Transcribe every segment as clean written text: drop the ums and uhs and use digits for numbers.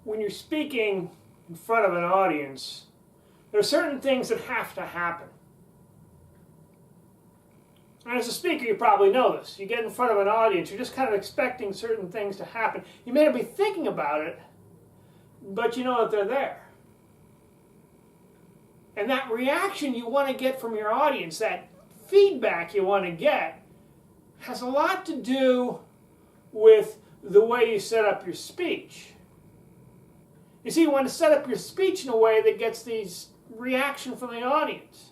when you're speaking in front of an audience, there are certain things that have to happen. And as a speaker, you probably know this. You get in front of an audience, you're just kind of expecting certain things to happen. You may not be thinking about it, but you know that they're there. And that reaction you want to get from your audience, that feedback you want to get, has a lot to do with the way you set up your speech. You see, you want to set up your speech in a way that gets these reaction from the audience.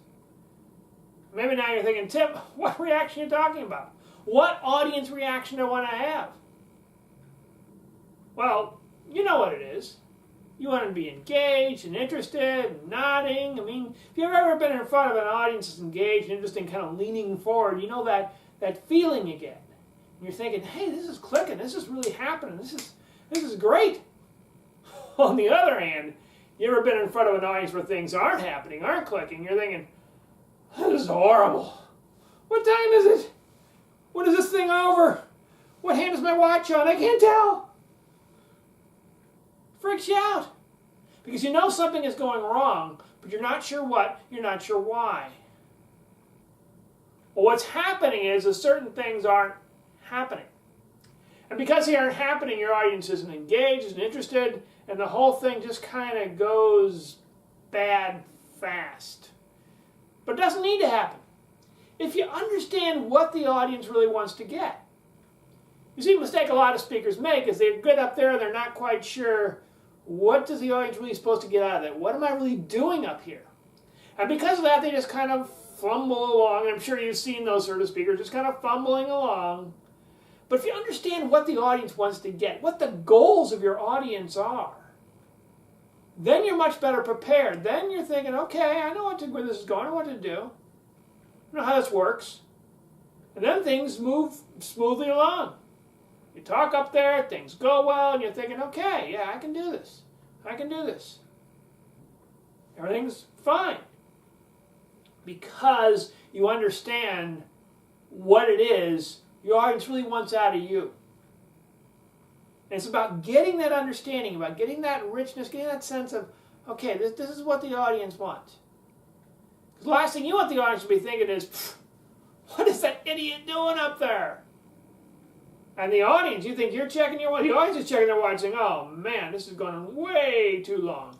Maybe now you're thinking, Tim, what reaction are you talking about? What audience reaction do I want to have? Well, you know what it is. You want to be engaged and interested and nodding. I mean, if you've ever been in front of an audience that's engaged and interested and kind of leaning forward, you know that feeling you get. And you're thinking, hey, this is clicking. This is really happening. This is great. On the other hand, you ever been in front of an audience where things aren't happening, aren't clicking? You're thinking, this is horrible. What time is it? What is this thing over? What hand is my watch on? I can't tell. Freaks you out. Because you know something is going wrong, but you're not sure what, you're not sure why. Well, what's happening is that certain things aren't happening. And because they aren't happening, your audience isn't engaged, isn't interested, and the whole thing just kind of goes bad fast. But it doesn't need to happen. If you understand what the audience really wants to get. You see, a mistake a lot of speakers make is they get up there and they're not quite sure, what does the audience really supposed to get out of it? What am I really doing up here? And because of that, they just kind of fumble along. And I'm sure you've seen those sort of speakers just kind of fumbling along. But if you understand what the audience wants to get, what the goals of your audience are, then you're much better prepared. Then you're thinking, okay, I know where this is going, I know what to do. I know how this works. And then things move smoothly along. You talk up there, things go well, and you're thinking, okay, yeah, I can do this. I can do this. Everything's fine. Because you understand what it is your audience really wants out of you. And it's about getting that understanding, about getting that richness, getting that sense of, okay, this is what the audience wants. Because the last thing you want the audience to be thinking is, what is that idiot doing up there? And the audience, you think you're checking your watch, the audience is checking their watch saying, oh man, this is going on way too long.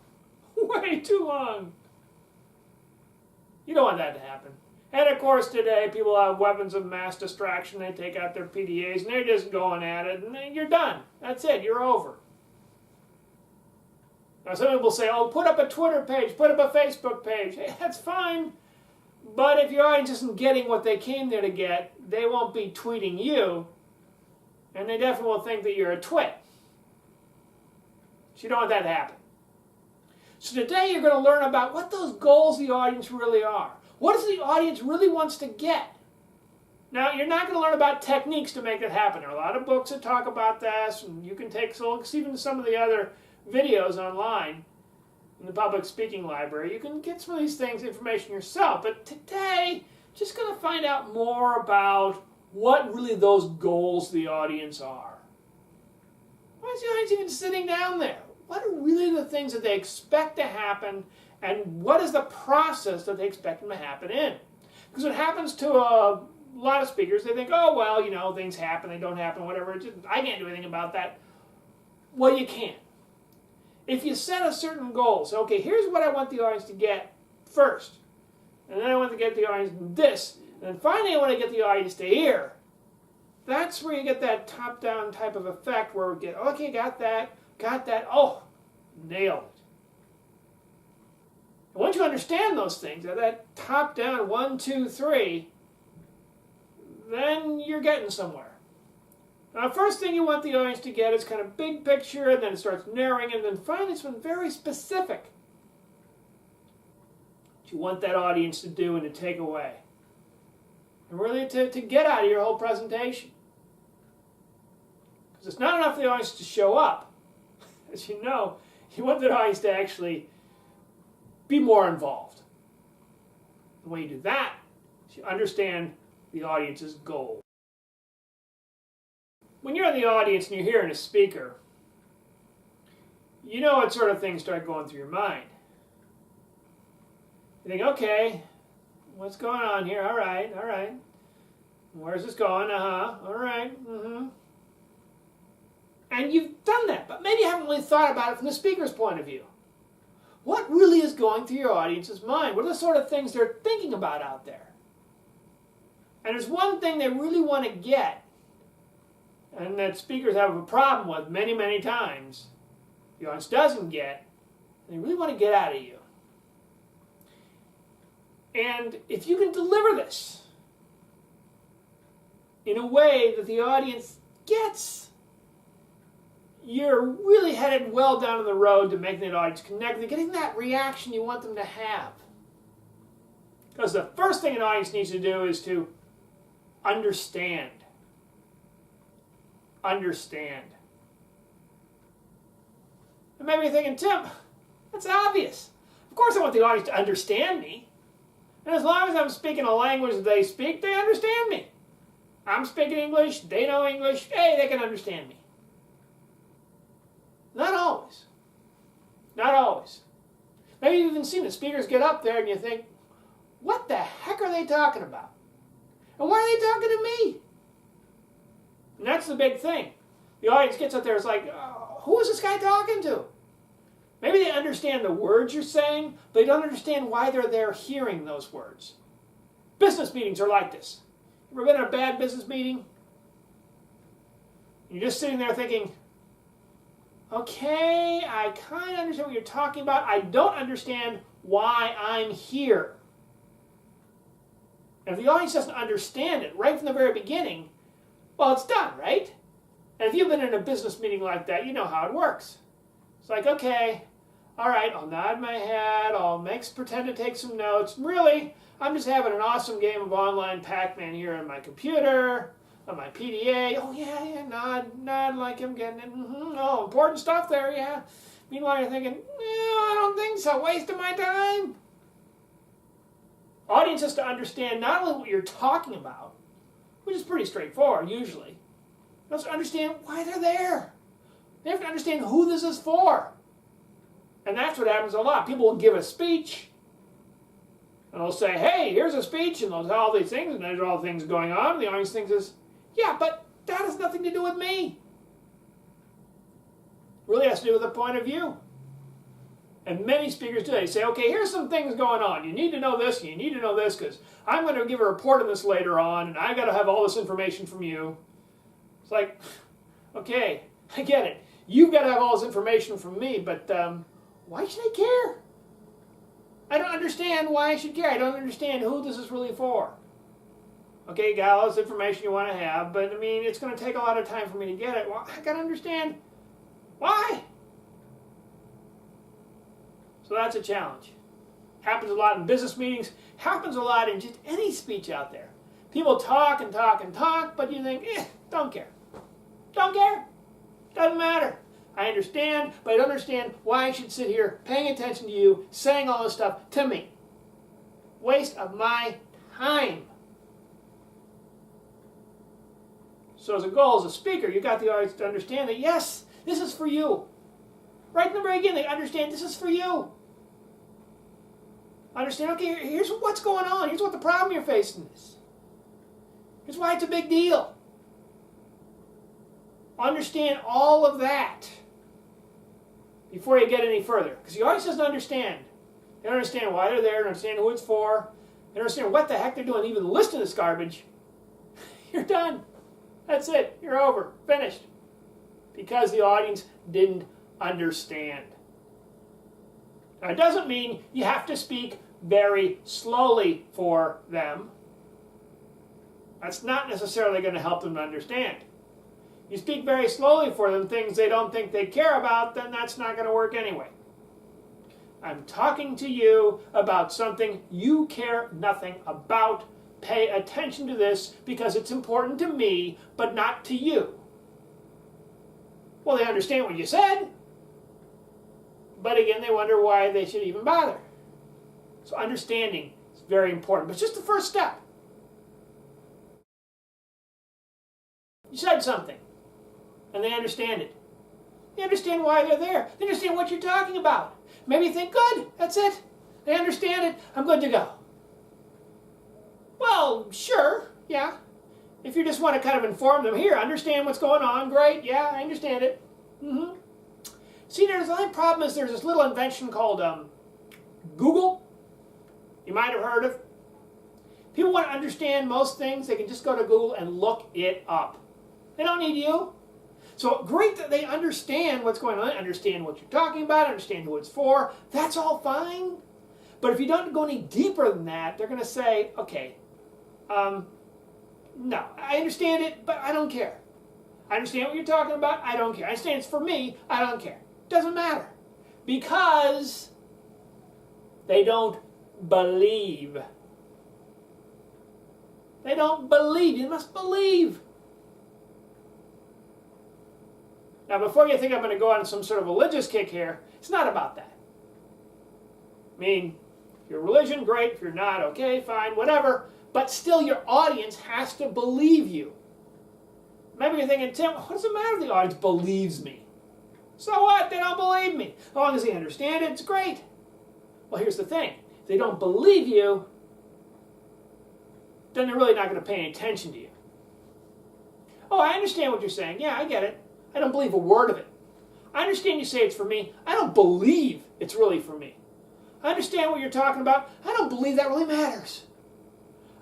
Way too long. You don't want that to happen. And of course today, people have weapons of mass distraction. They take out their PDAs and they're just going at it and then you're done. That's it, you're over. Now some people say, oh, put up a Twitter page, put up a Facebook page. Hey, that's fine. But if your audience isn't getting what they came there to get, they won't be tweeting you. And they definitely will think that you're a twit. So you don't want that to happen. So today you're going to learn about what those goals of the audience really are. What is the audience really wants to get? Now, you're not going to learn about techniques to make it happen. There are a lot of books that talk about this, and you can take even some of the other videos online in the public speaking library. You can get some of these things, information yourself. But today, just going to find out more about what really those goals of the audience are. Why is the audience even sitting down there? What are really the things that they expect to happen, and what is the process that they expect them to happen in? Because what happens to a lot of speakers, they think, oh, well, you know, things happen, they don't happen, whatever. I can't do anything about that. Well, you can. If you set a certain goal, so, okay, here's what I want the audience to get first. And then I want to get the audience this. And then finally I want to get the audience to here. That's where you get that top-down type of effect where we get, okay, got that, oh, nailed it. And once you understand those things, that top-down 1, 2, 3, then you're getting somewhere. Now, the first thing you want the audience to get is kind of big picture, and then it starts narrowing, and then finally it's been very specific. What you want that audience to do and to take away. And really to get out of your whole presentation. Because it's not enough for the audience to show up. As you know, you want the audience to actually be more involved. The way you do that is you understand the audience's goal. When you're in the audience and you're hearing a speaker, you know what sort of things start going through your mind. You think, okay, what's going on here? All right. Where's this going? All right. And you've done that, but maybe you haven't really thought about it from the speaker's point of view. What really is going through your audience's mind? What are the sort of things they're thinking about out there? And there's one thing they really want to get, and that speakers have a problem with many, many times, the audience doesn't get, and they really want to get out of you. And if you can deliver this in a way that the audience gets, you're really headed well down the road to making that audience connect and getting that reaction you want them to have. Because the first thing an audience needs to do is to understand. Understand. And maybe you're thinking, Tim, that's obvious. Of course I want the audience to understand me. And as long as I'm speaking a language that they speak, they understand me. I'm speaking English, they know English, hey, they can understand me. Not always. Not always. Maybe you've even seen the speakers get up there and you think, what the heck are they talking about? And why are they talking to me? And that's the big thing. The audience gets up there, it's like, who is this guy talking to? Maybe they understand the words you're saying, but they don't understand why they're there hearing those words. Business meetings are like this. Ever been in a bad business meeting? You're just sitting there thinking, okay, I kind of understand what you're talking about. I don't understand why I'm here. And if the audience doesn't understand it right from the very beginning, well, it's done, right? And if you've been in a business meeting like that, you know how it works. It's like, okay, all right, I'll nod my head, I'll pretend to take some notes. Really, I'm just having an awesome game of online Pac-Man here on my computer, on my PDA. Oh, yeah, nod like I'm getting it. Oh, important stuff there, yeah. Meanwhile, you're thinking, no, I don't think so, wasting my time. Audience has to understand not only what you're talking about, which is pretty straightforward usually, but also understand why they're there. They have to understand who this is for. And that's what happens a lot. People will give a speech, and they'll say, hey, here's a speech, and they'll tell all these things, and there's all things going on, and the audience thinks, yeah, but that has nothing to do with me. It really has to do with the point of view. And many speakers do. They say, okay, here's some things going on. You need to know this, and you need to know this, because I'm going to give a report on this later on, and I've got to have all this information from you. It's like, okay, I get it. You've got to have all this information from me, but why should I care? I don't understand why I should care. I don't understand who this is really for. Okay, you got all this information you want to have, but I mean, it's going to take a lot of time for me to get it. Well, I got to understand why. So that's a challenge. Happens a lot in business meetings. Happens a lot in just any speech out there. People talk and talk and talk, but you think, don't care. Don't care. Doesn't matter. I understand, but I don't understand why I should sit here paying attention to you, saying all this stuff to me. Waste of my time. So as a goal, as a speaker, you got the audience to understand that, yes, this is for you. Right in the very beginning, they understand this is for you. Understand, okay, here's what's going on. Here's what the problem you're facing is. Here's why it's a big deal. Understand all of that before you get any further. Because the audience doesn't understand. They don't understand why they're there, they don't understand who it's for, they don't understand what the heck they're doing, even listen to this garbage. You're done. That's it. You're over. Finished. Because the audience didn't understand. Now, it doesn't mean you have to speak very slowly for them. That's not necessarily going to help them to understand. You speak very slowly for them, things they don't think they care about, then that's not going to work anyway. I'm talking to you about something you care nothing about. Pay attention to this because it's important to me, but not to you. Well, they understand what you said, but again, they wonder why they should even bother. So understanding is very important, but it's just the first step. You said something, and they understand it. They understand why they're there. They understand what you're talking about. Maybe you think, good, that's it. They understand it. I'm good to go. Well, sure, yeah. If you just want to kind of inform them, here, understand what's going on, great, yeah, I understand it. See, there's the only problem is there's this little invention called Google. You might have heard of. People want to understand most things, they can just go to Google and look it up. They don't need you. So great that they understand what's going on, understand what you're talking about, understand who it's for. That's all fine. But if you don't go any deeper than that, they're going to say, okay, no, I understand it, but I don't care. I understand what you're talking about, I don't care. I understand it's for me, I don't care. Doesn't matter. Because they don't believe. They don't believe. You must believe. Now, before you think I'm going to go on some sort of religious kick here, it's not about that. I mean, if you're religion, great. If you're not, okay, fine, whatever. But still, your audience has to believe you. Maybe you're thinking, Tim, what does it matter if the audience believes me? So what? They don't believe me. As long as they understand it, it's great. Well, here's the thing. If they don't believe you, then they're really not going to pay any attention to you. Oh, I understand what you're saying. Yeah, I get it. I don't believe a word of it. I understand you say it's for me. I don't believe it's really for me. I understand what you're talking about. I don't believe that really matters.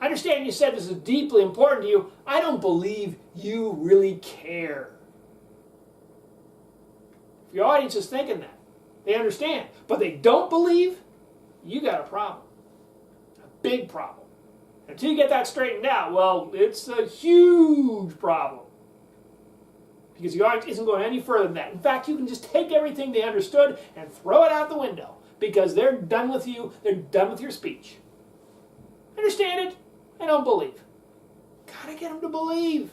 I understand you said this is deeply important to you. I don't believe you really care. If your audience is thinking that, they understand, but they don't believe, you got a problem. A big problem. Until you get that straightened out, well, it's a huge problem. Because the audience isn't going any further than that. In fact, you can just take everything they understood and throw it out the window. Because they're done with you, they're done with your speech. Understand it? I don't believe. Gotta get them to believe.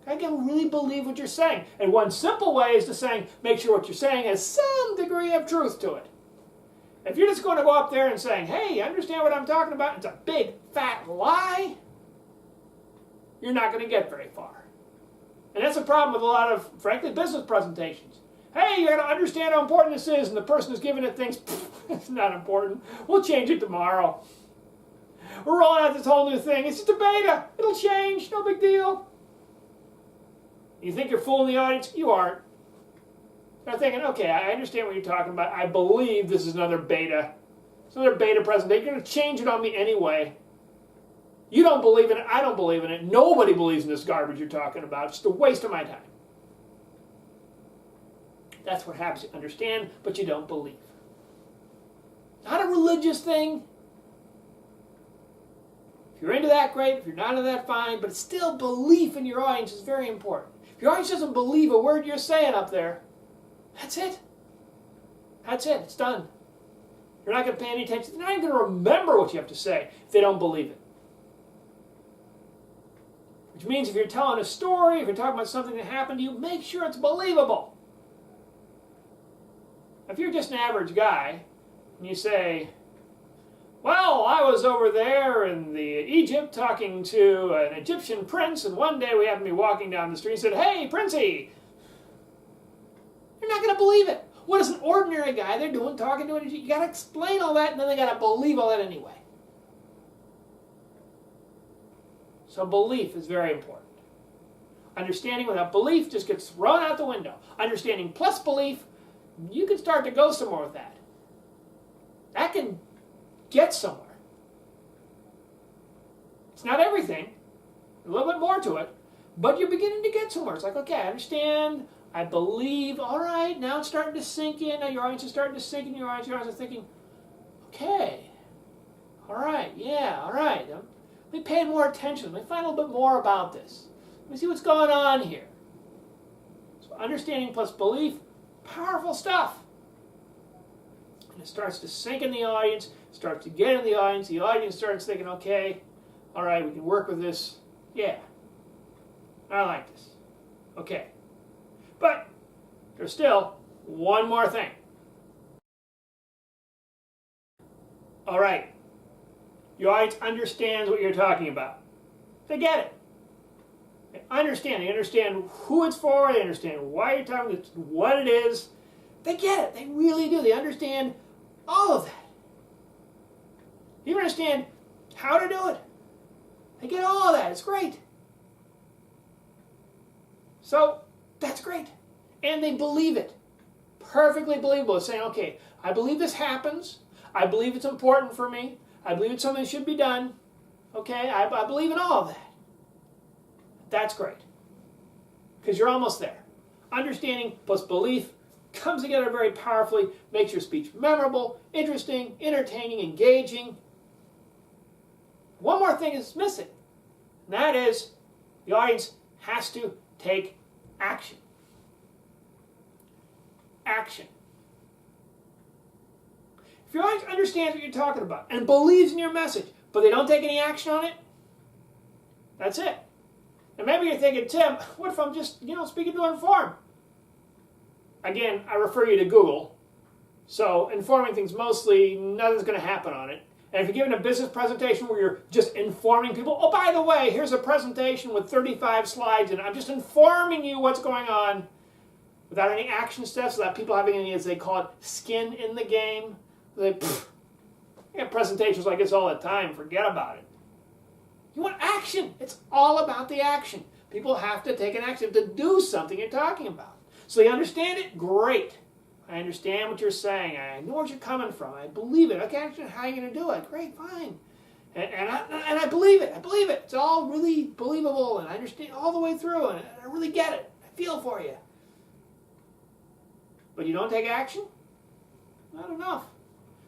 Gotta get them to really believe what you're saying. And one simple way is to say, make sure what you're saying has some degree of truth to it. If you're just going to go up there and saying, hey, understand what I'm talking about? It's a big, fat lie. You're not going to get very far. And that's a problem with a lot of, frankly, business presentations. Hey, you got to understand how important this is, and the person who's giving it thinks, it's not important. We'll change it tomorrow. We're rolling out this whole new thing. It's just a beta. It'll change. No big deal. You think you're fooling the audience? You aren't. They're thinking, okay, I understand what you're talking about. I believe this is another beta. It's another beta presentation. You're going to change it on me anyway. You don't believe in it. I don't believe in it. Nobody believes in this garbage you're talking about. It's just a waste of my time. That's what happens. You understand, but you don't believe. Not a religious thing. If you're into that, great. If you're not into that, fine. But still, belief in your audience is very important. If your audience doesn't believe a word you're saying up there, that's it. That's it. It's done. You're not going to pay any attention. They're not even going to remember what you have to say if they don't believe it. Which means if you're telling a story, if you're talking about something that happened to you, make sure it's believable. If you're just an average guy, and you say, well, I was over there in Egypt talking to an Egyptian prince, and one day we happened to be walking down the street and said, hey, Princey! You're not going to believe it. What is an ordinary guy they're doing talking to an Egyptian? You got to explain all that, and then they got to believe all that anyway. So belief is very important. Understanding without belief just gets thrown out the window. Understanding plus belief, you can start to go somewhere with that. That can get somewhere. It's not everything. A little bit more to it. But you're beginning to get somewhere. It's like, okay, I understand. I believe. All right, now it's starting to sink in. Now your audience is starting to sink in. Your audience is thinking, okay. All right, yeah, all right. Let me pay more attention. Let me find a little bit more about this. Let me see what's going on here. So understanding plus belief, powerful stuff. And it starts to sink in the audience, starts to get in the audience starts thinking, okay, all right, we can work with this. Yeah, I like this. Okay. But there's still one more thing. All right. Your audience understands what you're talking about. They get it. They understand. They understand who it's for. They understand why you're talking, what it is. They get it. They really do. They understand all of that. You understand how to do it. They get all of that. It's great. So that's great. And they believe it. Perfectly believable. It's saying, okay, I believe this happens. I believe it's important for me. I believe it's something that should be done. Okay, I believe in all of that. That's great. Because you're almost there. Understanding plus belief comes together very powerfully, makes your speech memorable, interesting, entertaining, engaging. One more thing is missing. And that is the audience has to take action. Action. If your audience understands what you're talking about and believes in your message, but they don't take any action on it, that's it. And maybe you're thinking, Tim, what if I'm just, speaking to inform? Again, I refer you to Google. So informing things, mostly nothing's going to happen on it. And if you're giving a business presentation where you're just informing people, oh, by the way, here's a presentation with 35 slides, and I'm just informing you what's going on without any action steps, without people having any, as they call it, skin in the game. They get presentations like this all the time. Forget about it. You want action. It's all about the action. People have to take an action to do something you're talking about. So they understand it? Great. I understand what you're saying. I know where you're coming from. I believe it. Okay, actually, how are you going to do it? Great, fine. And I believe it. I believe it. It's all really believable, and I understand all the way through, and I really get it. I feel for you. But you don't take action? Not enough.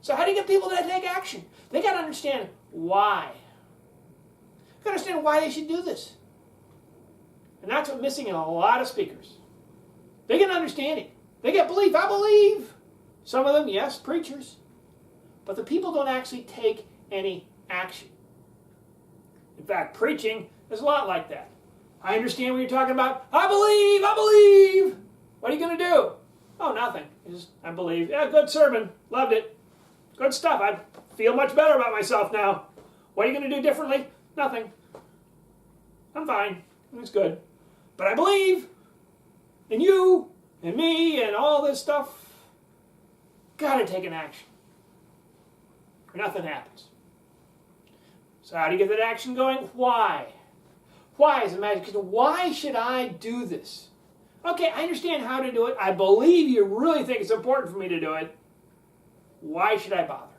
So how do you get people to take action? They got to understand why. They got to understand why they should do this. And that's what's missing in a lot of speakers. They get understanding. They get belief. I believe. Some of them, yes, preachers. But the people don't actually take any action. In fact, preaching is a lot like that. I understand what you're talking about. I believe. I believe. What are you going to do? Oh, nothing. I believe. Yeah, good sermon. Loved it. Good stuff. I feel much better about myself now. What are you going to do differently? Nothing. I'm fine. It's good. But I believe in you and me and all this stuff. Got to take an action. Or nothing happens. So how do you get that action going? Why? Why is it magic? Because why should I do this? Okay, I understand how to do it. I believe you really think it's important for me to do it. Why should I bother?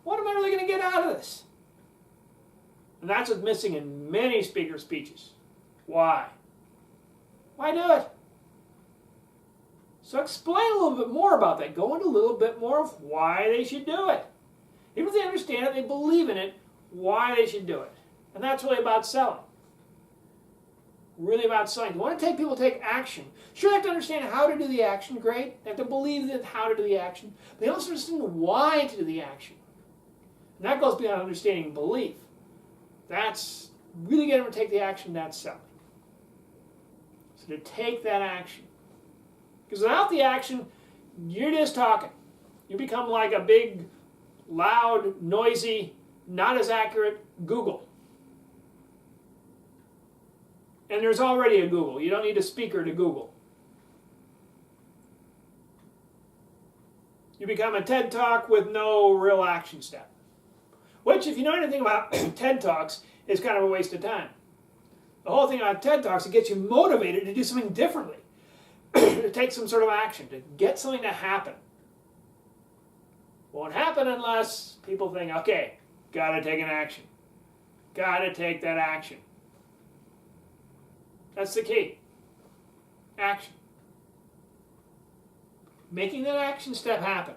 What am I really going to get out of this? And that's what's missing in many speaker speeches. Why? Why do it? So explain a little bit more about that. Go into a little bit more of why they should do it. Even if they understand it, they believe in it, why they should do it. And that's really about selling. Really about selling. You want to take people to take action. Sure, they have to understand how to do the action. Great. They have to believe in how to do the action. They also understand why to do the action. And that goes beyond understanding belief. That's really getting them to take the action, that's selling. So to take that action. Because without the action, you're just talking. You become like a big, loud, noisy, not as accurate Google. And there's already a Google. You don't need a speaker to Google. You become a TED Talk with no real action step. Which, if you know anything about TED Talks, is kind of a waste of time. The whole thing about TED Talks is it gets you motivated to do something differently. To take some sort of action, to get something to happen. Won't happen unless people think, okay, got to take an action. Got to take that action. That's the key. Action. Making that action step happen.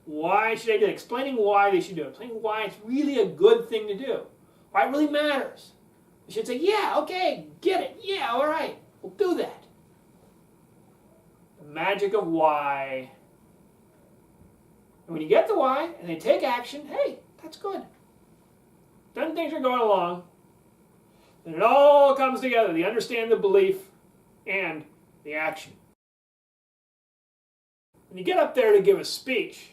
Why should I do it? Explaining why they should do it. Explaining why it's really a good thing to do. Why it really matters. You should say, yeah, okay, get it. Yeah, all right, we'll do that. The magic of why. And when you get the why and they take action, hey, that's good. Then things are going along. And it all comes together. They understand the belief and the action. When you get up there to give a speech,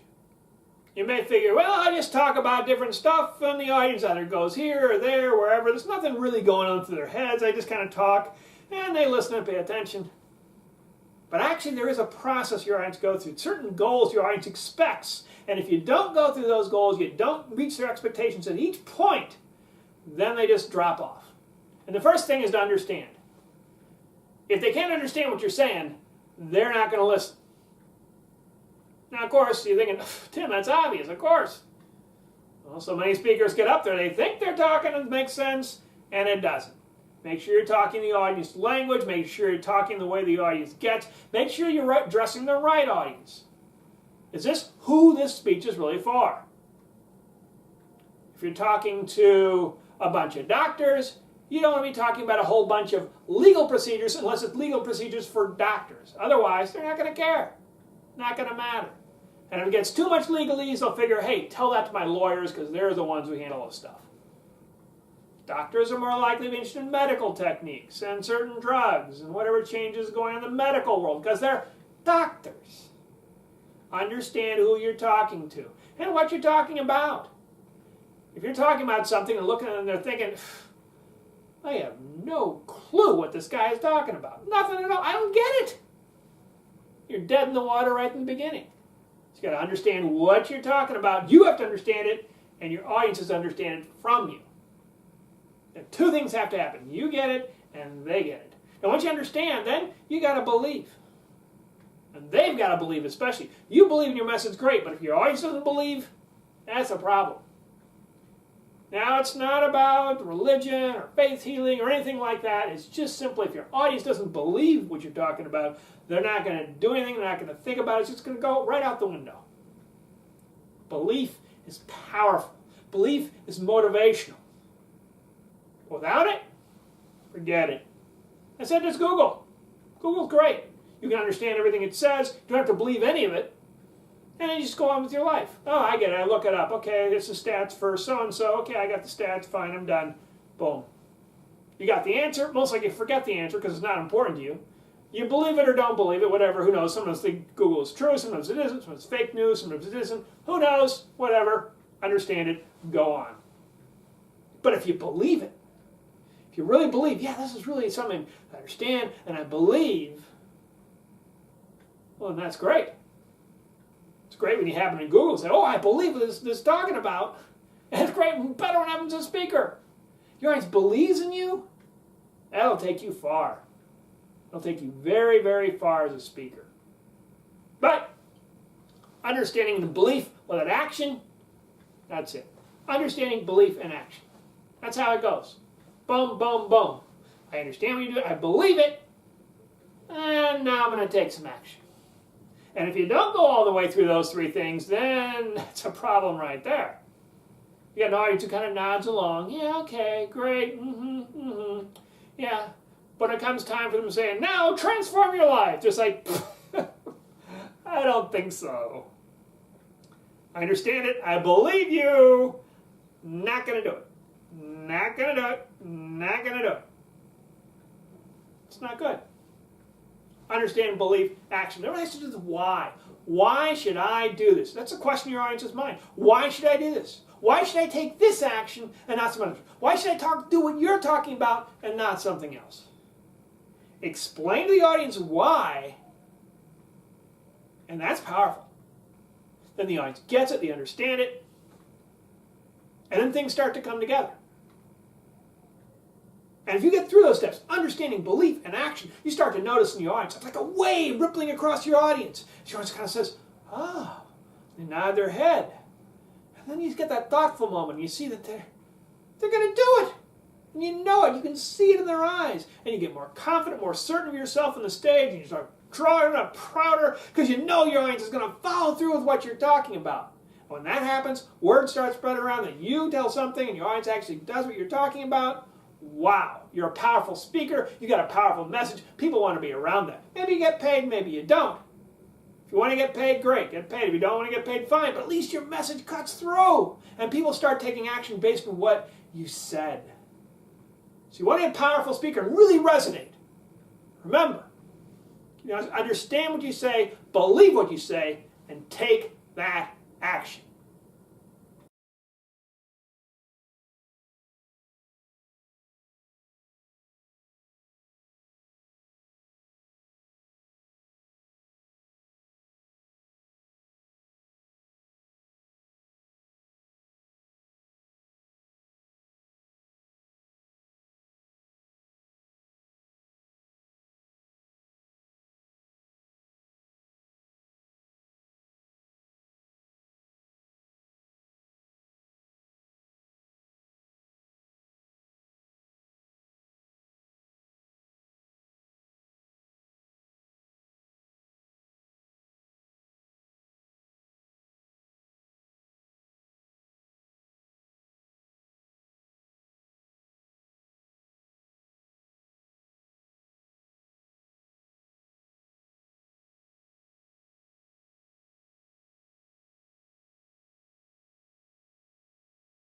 you may figure, well, I just talk about different stuff and the audience either goes here or there, wherever. There's nothing really going on through their heads. I just kind of talk and they listen and pay attention. But actually, there is a process your audience goes through, certain goals your audience expects. And if you don't go through those goals, you don't reach their expectations at each point, then they just drop off. And the first thing is to understand. If they can't understand what you're saying, they're not going to listen. Now, of course, you're thinking, Tim, that's obvious, of course. Well, so many speakers get up there, they think they're talking and it makes sense, and it doesn't. Make sure you're talking the audience language. Make sure you're talking the way the audience gets. Make sure you're addressing the right audience. Is this who this speech is really for? If you're talking to a bunch of doctors, you don't want to be talking about a whole bunch of legal procedures unless it's legal procedures for doctors. Otherwise, they're not going to care. Not going to matter. And if it gets too much legalese, they'll figure, hey, tell that to my lawyers because they're the ones who handle this stuff. Doctors are more likely to be interested in medical techniques and certain drugs and whatever changes going on in the medical world because they're doctors. Understand who you're talking to and what you're talking about. If you're talking about something and looking at them and they're thinking, I have no clue what this guy is talking about. Nothing at all. I don't get it. You're dead in the water right in the beginning. So you got to understand what you're talking about. You have to understand it, and your audience has to understand it from you. And two things have to happen. You get it, and they get it. And once you understand, then you got to believe. And they've got to believe, especially. You believe in your message, great, but if your audience doesn't believe, that's a problem. Now, it's not about religion or faith healing or anything like that. It's just simply if your audience doesn't believe what you're talking about, they're not going to do anything, they're not going to think about it, it's just going to go right out the window. Belief is powerful. Belief is motivational. Without it, forget it. I said just Google. Google's great. You can understand everything it says. You don't have to believe any of it. And then you just go on with your life. Oh, I get it. I look it up. Okay, this is stats for so-and-so. Okay, I got the stats. Fine, I'm done. Boom. You got the answer. Most likely you forget the answer because it's not important to you. You believe it or don't believe it, whatever. Who knows? Sometimes think Google is true. Sometimes it isn't. Sometimes it's fake news. Sometimes it isn't. Who knows? Whatever. Understand it. Go on. But if you believe it, if you really believe, yeah, this is really something I understand and I believe, well, then that's great. It's great when you happen in Google and say, oh, I believe what this is talking about. And it's great, better when it happens as a speaker. Your audience believes in you, that'll take you far. It'll take you very, very far as a speaker. But understanding the belief without action, that's it. Understanding belief and action. That's how it goes. Boom, boom, boom. I understand what you do. I believe it. And now I'm going to take some action. And if you don't go all the way through those three things, then that's a problem right there. You got an audience who kind of nods along. Yeah, okay, great. Yeah. But it comes time for them to say, now transform your life. Just like, I don't think so. I understand it. I believe you. Not going to do it. Not going to do it. Not going to do it. It's not good. Understand, belief, action. Everyone has to do the why. Why should I do this? That's a question in your audience's mind. Why should I do this? Why should I take this action and not some other? Why should I do what you're talking about and not something else? Explain to the audience why, and that's powerful. Then the audience gets it, they understand it, and then things start to come together. And if you get through those steps, understanding belief and action, you start to notice in your audience, it's like a wave rippling across your audience. Your audience kind of says, oh, they nod their head. And then you get that thoughtful moment, and you see that they're going to do it. And you know it, you can see it in their eyes. And you get more confident, more certain of yourself on the stage, and you start drawing up prouder because you know your audience is going to follow through with what you're talking about. When that happens, word starts spreading around that you tell something and your audience actually does what you're talking about. Wow, you're a powerful speaker, you got a powerful message, people want to be around that. Maybe you get paid, maybe you don't. If you want to get paid, great, get paid. If you don't want to get paid, fine, but at least your message cuts through and people start taking action based on what you said. So you want to be a powerful speaker and really resonate. Remember, understand what you say, believe what you say, and take that action.